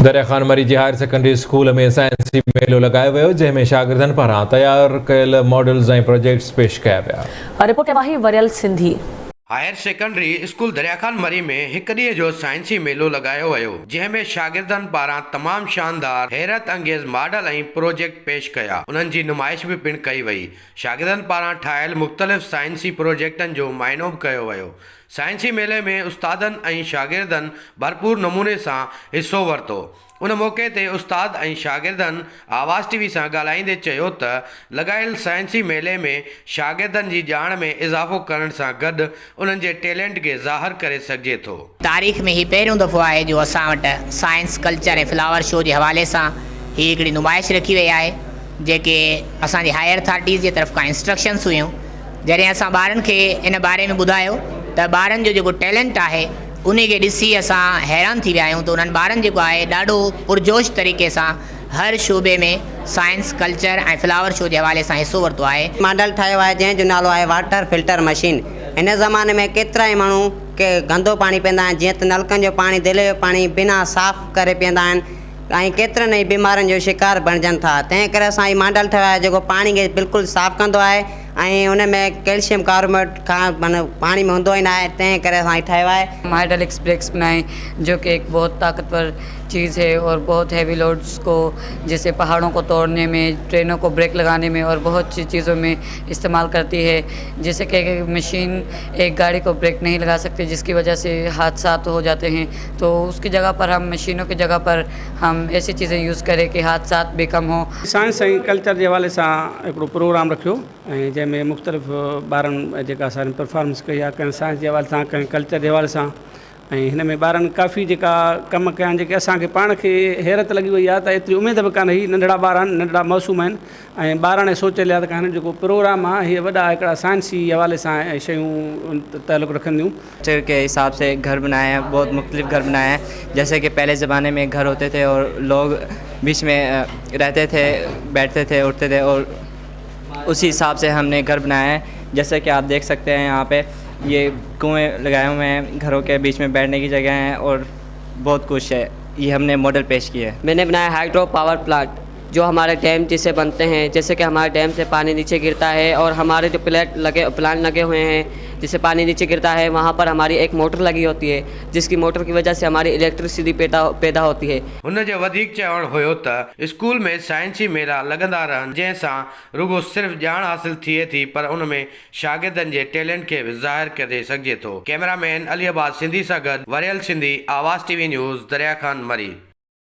दरिया खान मरी जी higher secondary school में साइंसी मेलो लगायो वियो, जंहिंमें शागिर्दनि पारां तैयार कयल मॉडल्स ऐं प्रोजेक्ट्स पेश कया विया। रिपोर्ट वाही वरियल सिंधी। हायर सेकेंडरी स्कूल दरिया खान मरी में एक ॾींहं जो साइंसी मेलो लगायो वियो, जंहिंमें शागिर्दनि पारां तमामु शानदार हैरत अंगेज़ मॉडल ऐं प्रोजेक्ट पेश कया। उन्हनि जी नुमाइश बि पिणु कई वई। शागिर्दनि पारां ठाहियल मुख़्तलिफ़ साइंसी प्रोजेक्टनि जो मुआइनो बि कयो वियो। साइंसी मेले में उस्तादनि ऐं शागिर्दनि भरपूर नमूने सां हिसो वरितो। उन मौक़े ते उस्ताद ऐं शागिर्दनि आवाज़ टीवी सां ॻाल्हाईंदे चयो त लॻायल साइंसी मेले में शागिर्दनि जी ॼाण में इज़ाफ़ो करण सां गॾु उन्हनि जे टैलेंट खे ज़ाहिर करे सघिजे थो। तारीख़ में ही पहिरियों दफ़ो आहे जो असां वटि साइंस कल्चर ऐं फ्लावर शो जे हवाले सां ही हिकिड़ी नुमाइश रखी वई आहे, जेके असांजी हायर अथॉरिटीज़ जे तरफ़ खां इंस्ट्रक्शन्स हुयूं। जॾहिं असां ॿारनि खे इन बारे में ॿुधायो त ॿारनि जो जेको टैलेंट आहे उन खे ॾिसी असां हैरान थी विया आहियूं। त उन्हनि ॿारनि जेको आहे ॾाढो पुरजोश तरीक़े सां हर शोबे में साइंस कल्चर ऐं फ्लावर शो जे हवाले सां हिसो वरितो आहे। मॉडल ठाहियो आहे जंहिंजो नालो आहे वाटर फिल्टर मशीन। हिन ज़माने में केतिरा ई माण्हू के गंदो पाणी पीअंदा आहिनि, जीअं त नलकनि जो पाणी, दिले जो पाणी बिना साफ़ करे पीअंदा आहिनि ऐं केतिरनि ई बीमारियुनि जो शिकार बणिजनि था। तंहिं करे असां ही मॉडल ठाहियो आहे जेको पाणी खे बिल्कुलु साफ़ कंदो आहे ऐं उन में कैल्शियम कार्बोनेट खां माना पानी में हूंदो ई न आहे। तंहिं करे असां ठाहियो आहे। मॉडल एक्सप्रेस बनाए जो कि एक बहुत ताकतवर चीज़ है और बहुत हैवी लोड्स को जैसे पहाड़ों को तोड़ने में, ट्रेनों को ब्रेक लगाने में और बहुत सी चीज़ों में इस्तेमाल करती है। जैसे कि मशीन एक गाड़ी को ब्रेक नहीं लगा सकती, जिसकी वजह से हादसा हो जाते हैं, तो उसकी जगह पर हम मशीनों की जगह पर हम ऐसी चीज़ें यूज़ करें कि हादसा भी कम हो। साइंस ऐं कल्चर जे हवाले सां हिकिड़ो प्रोग्राम रखियो ऐं जंहिंमें मुख़्तलिफ़ ॿारनि जेका असां परफॉर्मेंस कई आहे, कंहिं साइंस जे हवाले सां, कंहिं कल्चर जे हवाले सां। ऐं हिन में ॿारनि काफ़ी जेका कम कया आहिनि, जेके असांखे पाण खे हैरत लॻी वई आहे त एतिरी उमेद बि कान हुई। नंढड़ा ॿार आहिनि, नंढड़ा मासूम आहिनि ऐं ॿारनि सोचे लिया त हिन जेको प्रोग्राम आहे हीअ वॾा हिकिड़ा साइंसी हवाले सां शयूं ताल्लुक़ रखंदियूं। कल्चर के हिसाब से घर बनाए हैं, बहुत मुख्तलिफ घर बनाए हैं। जैसे कि पहले ज़माने में घर होते थे और लोग बीच में रहते थे, बैठते थे, उठते थे, और उसी हिसाब से हमने घर बनाया है। जैसे कि आप देख सकते हैं यहाँ पे ये कुएं लगाए हुए हैं, घरों के बीच में बैठने की जगह है और बहुत कुछ है। ये हमने मॉडल पेश किया है। मैंने बनाया हाइड्रो पावर प्लांट, जो हमारे डैम जिससे बनते हैं। जैसे कि हमारे डैम से पानी नीचे गिरता है और हमारे जो प्लांट लगे हुए हैं जिससे पानी नीचे गिरता है, वहाँ पर हमारी एक मोटर लगी होती है, जिसकी मोटर की वजह से हमारी इलेक्ट्रिसिटी पैदा होती है। हुन जो वधीक चवणु हुयो त स्कूल में साइंसी मेला लॻंदा रहनि, जंहिंसां रुगो सिर्फ़ ॼाण हासिल थिए थी, पर उन में शागिर्दनि जे टैलेंट खे बि ज़ाहिर करे सघिजे थो। कैमरामैन अली अब्बास सिंधी सां गॾु वरियल सिंधी, आवाज़ टीवी न्यूज़, दरिया खान मरी।